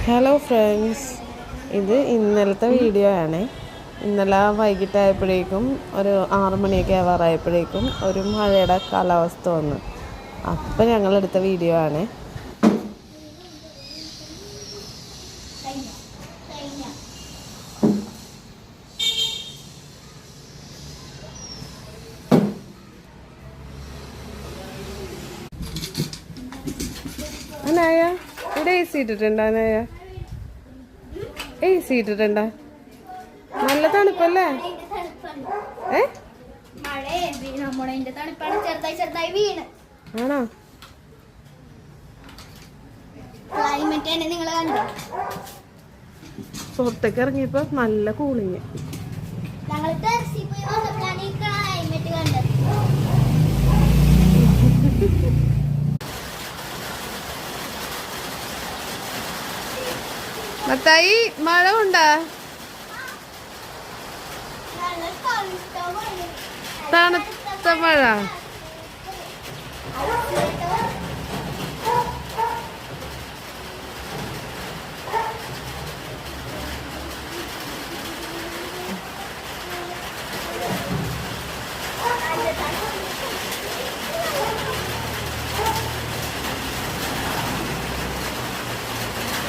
Hello friends, ഇത് ഇന്നലത്തെ video ആണ്. ഇന്നലെ വൈകിട്ടായപ്പോഴേക്കും ഒരു 6 മണിയൊക്കെ ആവാറായപ്പോഴേക്കും ഒരു മഴയുടെ കാലാവസ്ഥ വന്നു. അപ്പം ഞങ്ങളെടുത്ത വീഡിയോ ആണ്. അനായ ഇവിടെ AC ഇട്ടിട്ടുണ്ടോ? അനായ AC ഇട്ടിട്ടുണ്ടോ? നല്ല തണുപ്പല്ലേ? ആണോ? പുറത്തേക്ക് ഇറങ്ങിയപ്പോ നല്ല കൂളിങ്. മത്തായി, മഴ ഉണ്ടാ? തണുത്ത മഴ.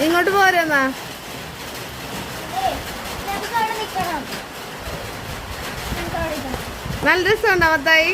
ഇങ്ങോട്ട് പോരെന്നാ. നല്ല രസമുണ്ടോ മത്തായി?